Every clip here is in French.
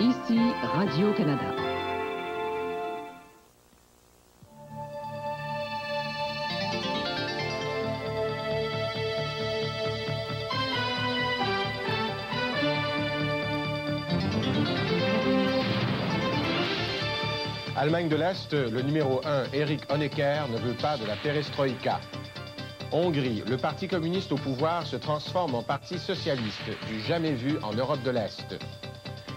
Ici Radio-Canada. Allemagne de l'Est, le numéro 1, Erich Honecker, ne veut pas de la perestroïka. Hongrie, le parti communiste au pouvoir se transforme en parti socialiste, du jamais vu en Europe de l'Est.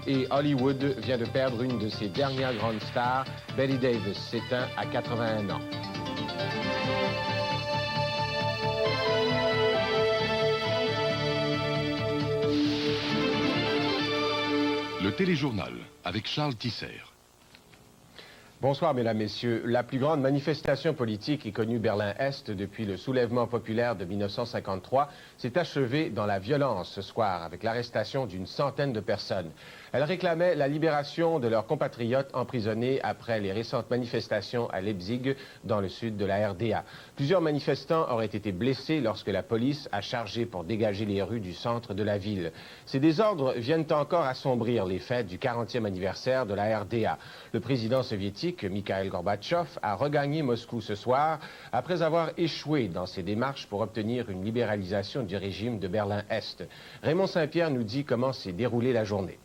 Et Hollywood vient de perdre une de ses dernières grandes stars, Bette Davis, s'éteint à 81 ans. Le téléjournal avec Charles Tisser. Bonsoir, mesdames, messieurs. La plus grande manifestation politique ait connue Berlin-Est depuis le soulèvement populaire de 1953 s'est achevée dans la violence ce soir avec l'arrestation d'une centaine de personnes. Elles réclamaient la libération de leurs compatriotes emprisonnés après les récentes manifestations à Leipzig, dans le sud de la RDA. Plusieurs manifestants auraient été blessés lorsque la police a chargé pour dégager les rues du centre de la ville. Ces désordres viennent encore assombrir les fêtes du 40e anniversaire de la RDA. Le président soviétique, Mikhail Gorbatchev, a regagné Moscou ce soir après avoir échoué dans ses démarches pour obtenir une libéralisation du régime de Berlin-Est. Raymond Saint-Pierre nous dit comment s'est déroulée la journée.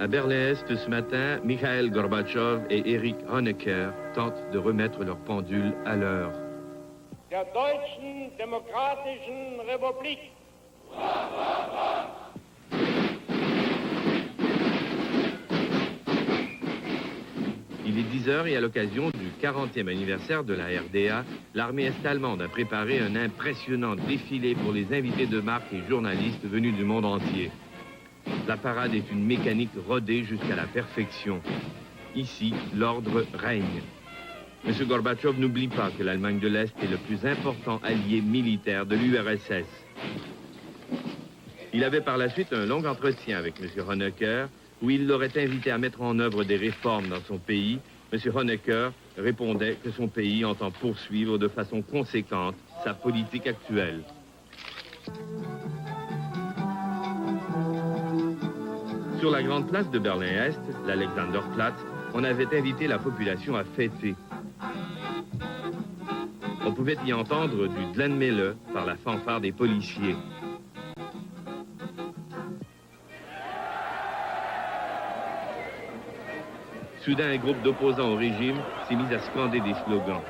À Berlin-Est ce matin, Mikhail Gorbatchev et Erich Honecker tentent de remettre leur pendule à l'heure. Der Deutschen Demokratischen Republik. Il est 10 heures et à l'occasion du 40e anniversaire de la RDA, l'armée est-allemande a préparé un impressionnant défilé pour les invités de marque et journalistes venus du monde entier. La parade est une mécanique rodée jusqu'à la perfection. Ici, l'ordre règne. M. Gorbatchev n'oublie pas que l'Allemagne de l'Est est le plus important allié militaire de l'URSS. Il avait par la suite un long entretien avec M. Honecker, où il l'aurait invité à mettre en œuvre des réformes dans son pays. M. Honecker répondait que son pays entend poursuivre de façon conséquente sa politique actuelle. Sur la grande place de Berlin-Est, l'Alexanderplatz, on avait invité la population à fêter. On pouvait y entendre du Dlenmele par la fanfare des policiers. Soudain, un groupe d'opposants au régime s'est mis à scander des slogans.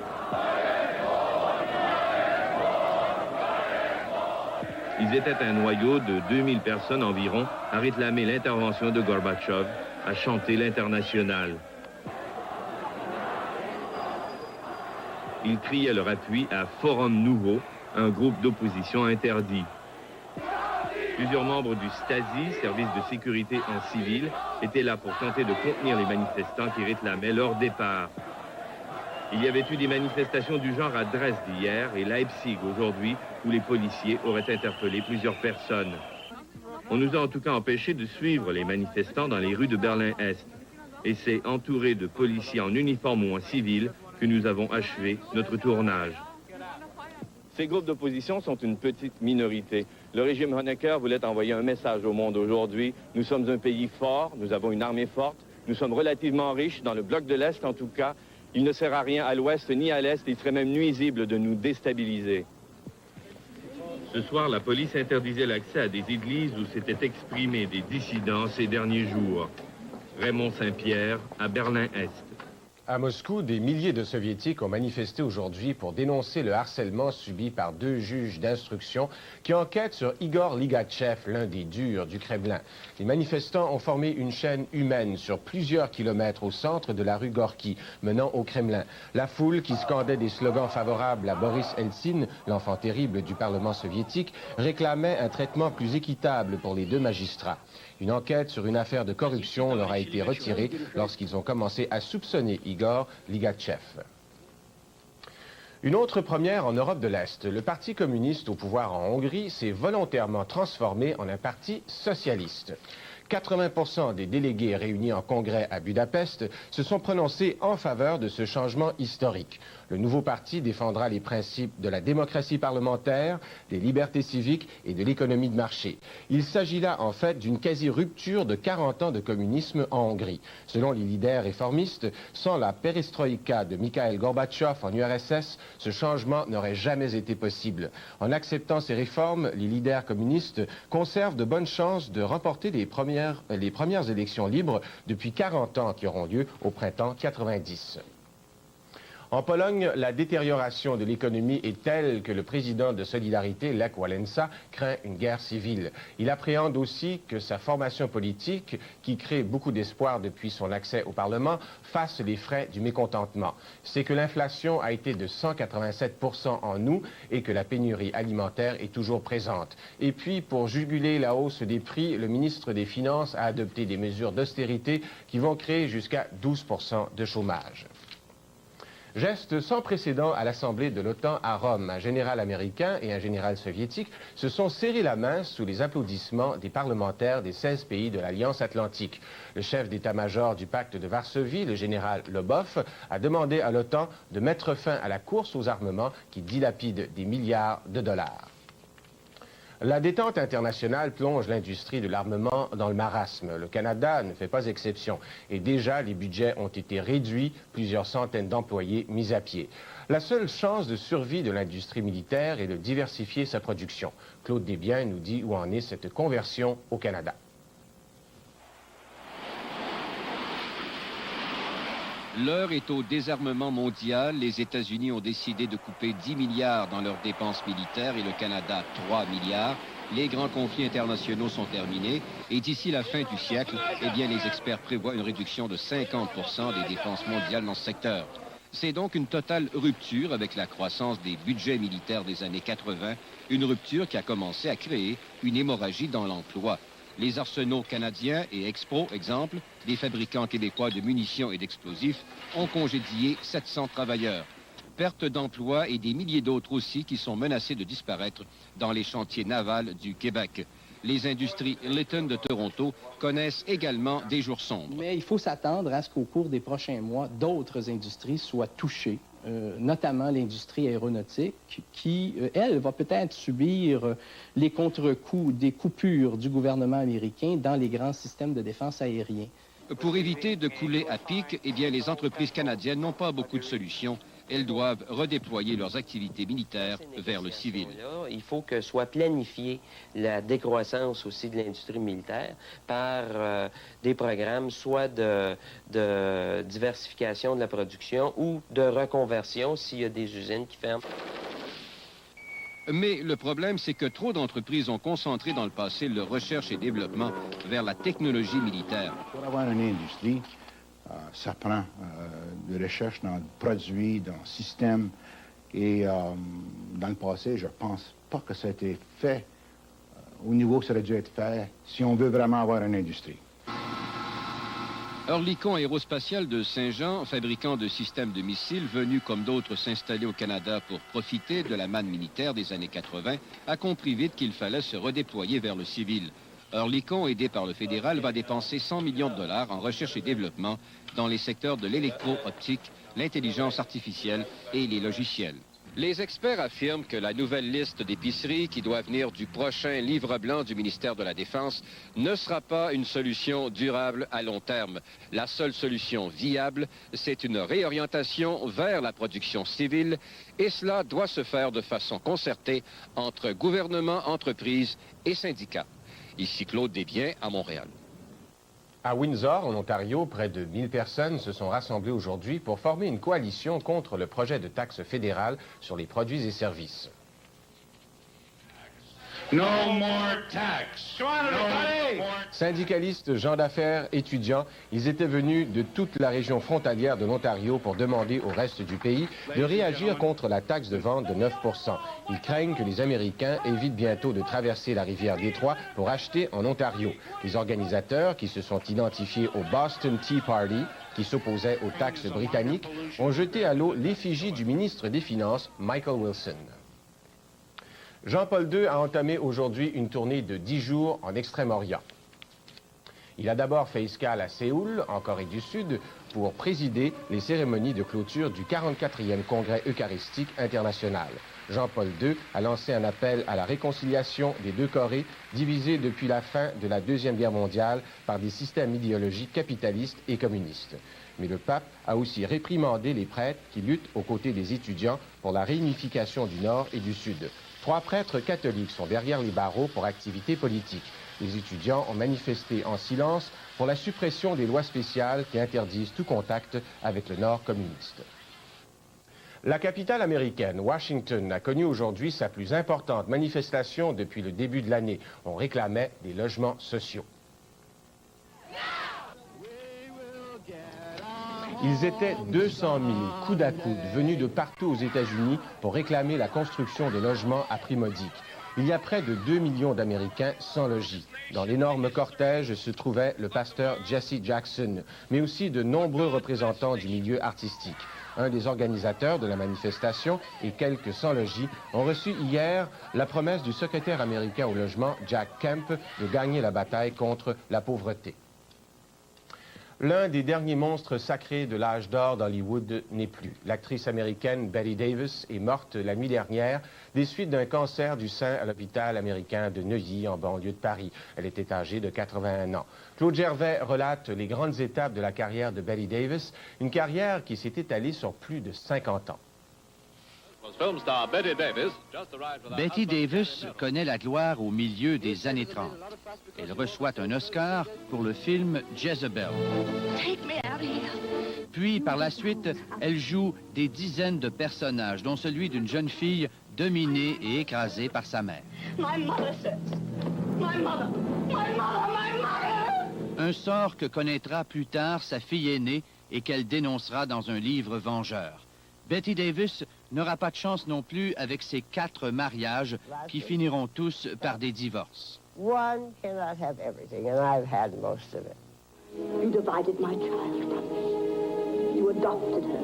Ils étaient un noyau de 2000 personnes environ à réclamer l'intervention de Gorbatchev, à chanter l'international. Ils criaient leur appui à Forum Nouveau, un groupe d'opposition interdit. Plusieurs membres du Stasi, service de sécurité en civil, étaient là pour tenter de contenir les manifestants qui réclamaient leur départ. Il y avait eu des manifestations du genre à Dresde hier et Leipzig aujourd'hui, où les policiers auraient interpellé plusieurs personnes. On nous a en tout cas empêchés de suivre les manifestants dans les rues de Berlin-Est. Et c'est entouré de policiers en uniforme ou en civil que nous avons achevé notre tournage. Ces groupes d'opposition sont une petite minorité. Le régime Honecker voulait envoyer un message au monde aujourd'hui. Nous sommes un pays fort, nous avons une armée forte, nous sommes relativement riches, dans le bloc de l'Est en tout cas. Il ne sert à rien à l'Ouest ni à l'Est, il serait même nuisible de nous déstabiliser. Ce soir, la police interdisait l'accès à des églises où s'étaient exprimés des dissidents ces derniers jours. Raymond Saint-Pierre, à Berlin-Est. À Moscou, des milliers de Soviétiques ont manifesté aujourd'hui pour dénoncer le harcèlement subi par deux juges d'instruction qui enquêtent sur Igor Ligachev, l'un des durs du Kremlin. Les manifestants ont formé une chaîne humaine sur plusieurs kilomètres au centre de la rue Gorky, menant au Kremlin. La foule, qui scandait des slogans favorables à Boris Eltsine, l'enfant terrible du Parlement soviétique, réclamait un traitement plus équitable pour les deux magistrats. Une enquête sur une affaire de corruption leur a été retirée lorsqu'ils ont commencé à soupçonner Igor Ligachev. Une autre première en Europe de l'Est. Le Parti communiste au pouvoir en Hongrie s'est volontairement transformé en un parti socialiste. 80% des délégués réunis en congrès à Budapest se sont prononcés en faveur de ce changement historique. Le nouveau parti défendra les principes de la démocratie parlementaire, des libertés civiques et de l'économie de marché. Il s'agit là, en fait, d'une quasi-rupture de 40 ans de communisme en Hongrie. Selon les leaders réformistes, sans la perestroïka de Mikhaïl Gorbatchev en URSS, ce changement n'aurait jamais été possible. En acceptant ces réformes, les leaders communistes conservent de bonnes chances de remporter les premières élections libres depuis 40 ans qui auront lieu au printemps 90. En Pologne, la détérioration de l'économie est telle que le président de Solidarité, Lech Wałęsa, craint une guerre civile. Il appréhende aussi que sa formation politique, qui crée beaucoup d'espoir depuis son accès au Parlement, fasse les frais du mécontentement. C'est que l'inflation a été de 187% en août et que la pénurie alimentaire est toujours présente. Et puis, pour juguler la hausse des prix, le ministre des Finances a adopté des mesures d'austérité qui vont créer jusqu'à 12% de chômage. Geste sans précédent à l'Assemblée de l'OTAN à Rome. Un général américain et un général soviétique se sont serrés la main sous les applaudissements des parlementaires des 16 pays de l'Alliance Atlantique. Le chef d'état-major du pacte de Varsovie, le général Lobov, a demandé à l'OTAN de mettre fin à la course aux armements qui dilapide des milliards de dollars. La détente internationale plonge l'industrie de l'armement dans le marasme. Le Canada ne fait pas exception. Et déjà, les budgets ont été réduits, plusieurs centaines d'employés mis à pied. La seule chance de survie de l'industrie militaire est de diversifier sa production. Claude Desbiens nous dit où en est cette conversion au Canada. L'heure est au désarmement mondial. Les États-Unis ont décidé de couper 10 milliards dans leurs dépenses militaires et le Canada 3 milliards. Les grands conflits internationaux sont terminés et d'ici la fin du siècle, eh bien, les experts prévoient une réduction de 50% des dépenses mondiales dans ce secteur. C'est donc une totale rupture avec la croissance des budgets militaires des années 80, une rupture qui a commencé à créer une hémorragie dans l'emploi. Les arsenaux canadiens et Expro, exemple, des fabricants québécois de munitions et d'explosifs, ont congédié 700 travailleurs. Perte d'emplois et des milliers d'autres aussi qui sont menacés de disparaître dans les chantiers navals du Québec. Les industries Lytton de Toronto connaissent également des jours sombres. Mais il faut s'attendre à ce qu'au cours des prochains mois, d'autres industries soient touchées, notamment l'industrie aéronautique, qui, elle, va peut-être subir les contre-coups des coupures du gouvernement américain dans les grands systèmes de défense aériens. Pour éviter de couler à pic, eh bien, les entreprises canadiennes n'ont pas beaucoup de solutions. Elles doivent redéployer leurs activités militaires vers le civil. Il faut que soit planifiée la décroissance aussi de l'industrie militaire par des programmes soit de diversification de la production ou de reconversion s'il y a des usines qui ferment. Mais le problème, c'est que trop d'entreprises ont concentré dans le passé leur recherche et développement vers la technologie militaire. Pour avoir une industrie, ça prend de recherche dans le produit, dans le système. Et dans le passé, je ne pense pas que ça a été fait au niveau que ça aurait dû être fait si on veut vraiment avoir une industrie. Oerlikon Aérospatiale de Saint-Jean, fabricant de systèmes de missiles, venu comme d'autres s'installer au Canada pour profiter de la manne militaire des années 80, a compris vite qu'il fallait se redéployer vers le civil. Oerlikon, aidé par le fédéral, va dépenser 100 millions de dollars en recherche et développement dans les secteurs de l'électro-optique, l'intelligence artificielle et les logiciels. Les experts affirment que la nouvelle liste d'épiceries qui doit venir du prochain livre blanc du ministère de la Défense ne sera pas une solution durable à long terme. La seule solution viable, c'est une réorientation vers la production civile et cela doit se faire de façon concertée entre gouvernement, entreprises et syndicats. Ici Claude Desbiens à Montréal. À Windsor, en Ontario, près de 1000 personnes se sont rassemblées aujourd'hui pour former une coalition contre le projet de taxe fédérale sur les produits et services. No more tax. Syndicalistes, gens d'affaires, étudiants, ils étaient venus de toute la région frontalière de l'Ontario pour demander au reste du pays de réagir contre la taxe de vente de 9%. Ils craignent que les Américains évitent bientôt de traverser la rivière Détroit pour acheter en Ontario. Les organisateurs, qui se sont identifiés au Boston Tea Party, qui s'opposait aux taxes britanniques, ont jeté à l'eau l'effigie du ministre des Finances, Michael Wilson. Jean-Paul II a entamé aujourd'hui une tournée de 10 jours en Extrême-Orient. Il a d'abord fait escale à Séoul, en Corée du Sud, pour présider les cérémonies de clôture du 44e Congrès eucharistique international. Jean-Paul II a lancé un appel à la réconciliation des deux Corées, divisées depuis la fin de la Deuxième Guerre mondiale par des systèmes idéologiques capitalistes et communistes. Mais le pape a aussi réprimandé les prêtres qui luttent aux côtés des étudiants pour la réunification du Nord et du Sud. 3 prêtres catholiques sont derrière les barreaux pour activité politique. Les étudiants ont manifesté en silence pour la suppression des lois spéciales qui interdisent tout contact avec le Nord communiste. La capitale américaine, Washington, a connu aujourd'hui sa plus importante manifestation depuis le début de l'année. On réclamait des logements sociaux. Ils étaient 200 000 coude à coude venus de partout aux États-Unis pour réclamer la construction de logements à prix modique. Il y a près de 2 millions d'Américains sans logis. Dans l'énorme cortège se trouvait le pasteur Jesse Jackson, mais aussi de nombreux représentants du milieu artistique. Un des organisateurs de la manifestation et quelques sans-logis ont reçu hier la promesse du secrétaire américain au logement, Jack Kemp, de gagner la bataille contre la pauvreté. L'un des derniers monstres sacrés de l'âge d'or d'Hollywood n'est plus. L'actrice américaine Bette Davis est morte la nuit dernière des suites d'un cancer du sein à l'hôpital américain de Neuilly, en banlieue de Paris. Elle était âgée de 81 ans. Claude Gervais relate les grandes étapes de la carrière de Bette Davis, une carrière qui s'est étalée sur plus de 50 ans. Bette Davis connaît la gloire au milieu des années 30. Elle reçoit un Oscar pour le film Jezebel. Puis, par la suite, elle joue des dizaines de personnages, dont celui d'une jeune fille dominée et écrasée par sa mère. Un sort que connaîtra plus tard sa fille aînée et qu'elle dénoncera dans un livre vengeur. Bette Davis n'aura pas de chance non plus avec ses 4 mariages qui finiront tous par des divorces. One cannot have everything, and I've had most of it. You divided my child from me. You adopted her.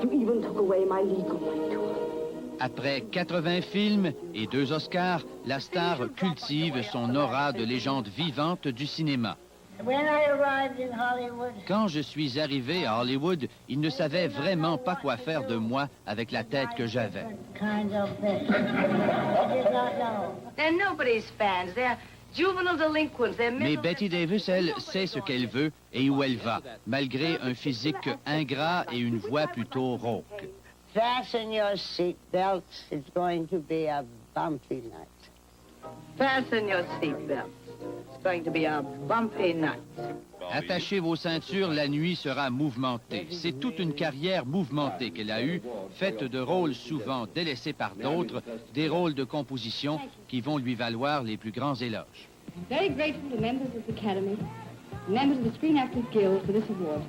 You even took away my legal right to her. Après 80 films et 2 Oscars, la star cultive son aura de légende vivante du cinéma. When I arrived in Hollywood, Quand je suis arrivé à Hollywood, ils ne savaient vraiment pas quoi faire de moi avec la tête que j'avais. kind of thing. I did not know. They're nobody's fans. They're juvenile delinquents. They're Mais Bette Davis, elle, sait ce qu'elle veut et où elle va, malgré un physique ingrat et une voix plutôt rauque. Fasten your seat belts. It's going to be a bumpy night. Fasten your seatbelts. It's going to be a bumpy night. Attachez vos ceintures, la nuit sera mouvementée. C'est toute une carrière mouvementée qu'elle a eue, faite de rôles souvent délaissés par d'autres, des rôles de composition qui vont lui valoir les plus grands éloges. I'm very grateful to members of the Academy, members of the Screen Actors Guild for this award.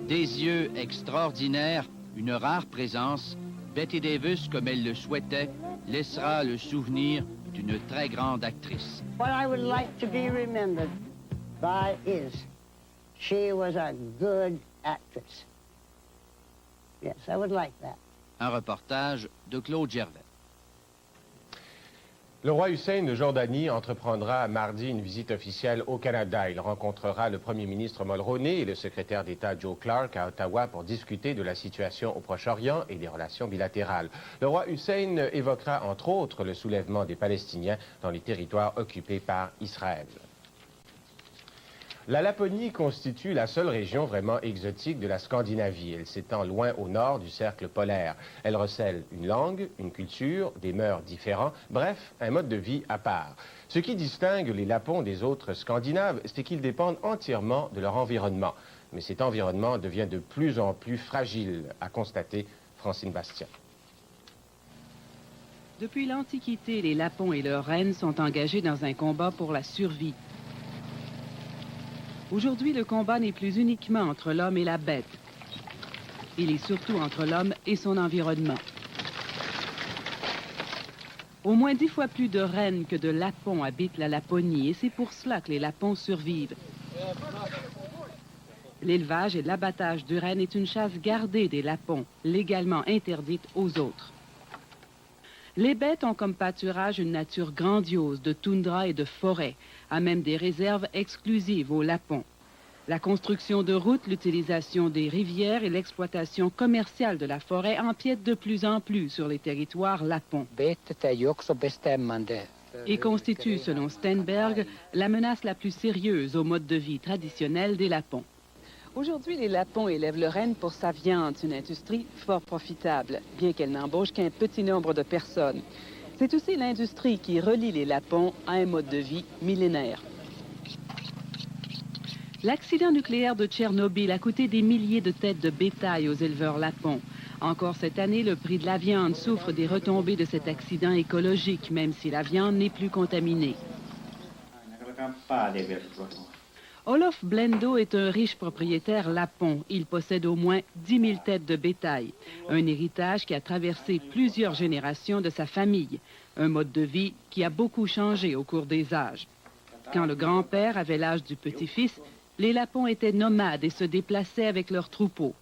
Des yeux extraordinaires, une rare présence, Bette Davis, comme elle le souhaitait, laissera le souvenir d'une très grande actrice. What I would like to be remembered by is she was a good actress. Yes, I would like that. Un reportage de Claude Gervais. Le roi Hussein de Jordanie entreprendra mardi une visite officielle au Canada. Il rencontrera le premier ministre Mulroney et le secrétaire d'État Joe Clark à Ottawa pour discuter de la situation au Proche-Orient et des relations bilatérales. Le roi Hussein évoquera entre autres le soulèvement des Palestiniens dans les territoires occupés par Israël. La Laponie constitue la seule région vraiment exotique de la Scandinavie. Elle s'étend loin au nord du cercle polaire. Elle recèle une langue, une culture, des mœurs différents, bref, un mode de vie à part. Ce qui distingue les Lapons des autres Scandinaves, c'est qu'ils dépendent entièrement de leur environnement. Mais cet environnement devient de plus en plus fragile, a constaté Francine Bastien. Depuis l'Antiquité, les Lapons et leurs reines sont engagés dans un combat pour la survie. Aujourd'hui, le combat n'est plus uniquement entre l'homme et la bête. Il est surtout entre l'homme et son environnement. Au moins 10 fois plus de rennes que de Lapons habitent la Laponie, et c'est pour cela que les Lapons survivent. L'élevage et l'abattage de rennes est une chasse gardée des Lapons, légalement interdite aux autres. Les bêtes ont comme pâturage une nature grandiose de toundra et de forêt, à même des réserves exclusives aux lapons. La construction de routes, l'utilisation des rivières et l'exploitation commerciale de la forêt empiètent de plus en plus sur les territoires lapons et constituent, selon Steinberg, la menace la plus sérieuse au mode de vie traditionnel des lapons. Aujourd'hui, les lapons élèvent le renne pour sa viande, une industrie fort profitable, bien qu'elle n'embauche qu'un petit nombre de personnes. C'est aussi l'industrie qui relie les lapons à un mode de vie millénaire. L'accident nucléaire de Tchernobyl a coûté des milliers de têtes de bétail aux éleveurs lapons. Encore cette année, le prix de la viande souffre des retombées de cet accident écologique, même si la viande n'est plus contaminée. Olof Blendo est un riche propriétaire lapon. Il possède au moins 10 000 têtes de bétail. Un héritage qui a traversé plusieurs générations de sa famille. Un mode de vie qui a beaucoup changé au cours des âges. Quand le grand-père avait l'âge du petit-fils, les lapons étaient nomades et se déplaçaient avec leurs troupeaux.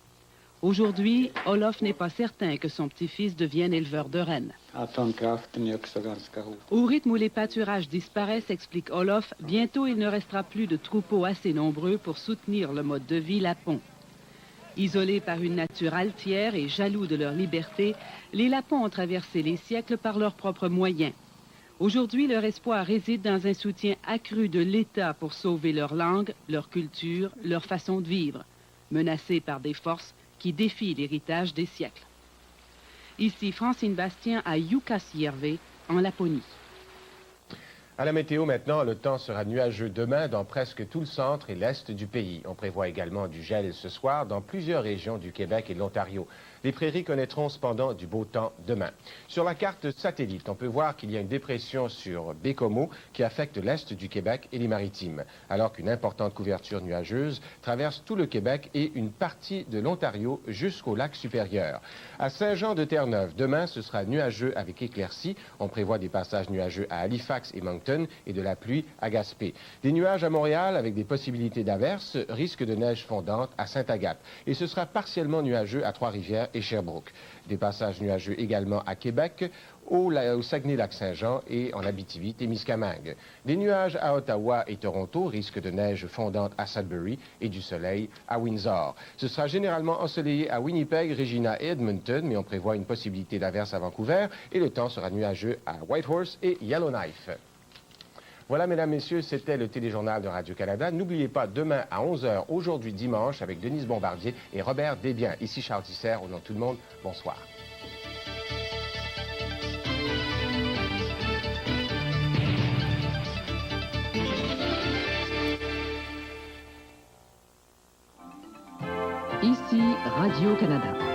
Aujourd'hui, Olof n'est pas certain que son petit-fils devienne éleveur de rennes. Au rythme où les pâturages disparaissent, explique Olof, bientôt il ne restera plus de troupeaux assez nombreux pour soutenir le mode de vie lapon. Isolés par une nature altière et jaloux de leur liberté, les lapons ont traversé les siècles par leurs propres moyens. Aujourd'hui, leur espoir réside dans un soutien accru de l'État pour sauver leur langue, leur culture, leur façon de vivre, menacés par des forces qui défient l'héritage des siècles. Ici, Francine Bastien à Jukkasjärvi, en Laponie. À la météo maintenant, le temps sera nuageux demain dans presque tout le centre et l'est du pays. On prévoit également du gel ce soir dans plusieurs régions du Québec et de l'Ontario. Les prairies connaîtront cependant du beau temps demain. Sur la carte satellite, on peut voir qu'il y a une dépression sur Bécomo qui affecte l'est du Québec et les Maritimes, alors qu'une importante couverture nuageuse traverse tout le Québec et une partie de l'Ontario jusqu'au lac supérieur. À Saint-Jean-de-Terre-Neuve, demain, ce sera nuageux avec éclaircies. On prévoit des passages nuageux à Halifax et Moncton et de la pluie à Gaspé. Des nuages à Montréal avec des possibilités d'averses, risque de neige fondante à Sainte-Agathe. Et ce sera partiellement nuageux à Trois-Rivières et Sherbrooke. Des passages nuageux également à Québec, au Saguenay-Lac-Saint-Jean et en Abitibi-Témiscamingue. Des nuages à Ottawa et Toronto, risque de neige fondante à Sudbury et du soleil à Windsor. Ce sera généralement ensoleillé à Winnipeg, Regina et Edmonton, mais on prévoit une possibilité d'averse à Vancouver et le temps sera nuageux à Whitehorse et Yellowknife. Voilà, mesdames, messieurs, c'était le téléjournal de Radio-Canada. N'oubliez pas, demain à 11h, aujourd'hui dimanche, avec Denise Bombardier et Robert Desbiens. Ici Charles Tisser, au nom de tout le monde, bonsoir. Ici Radio-Canada.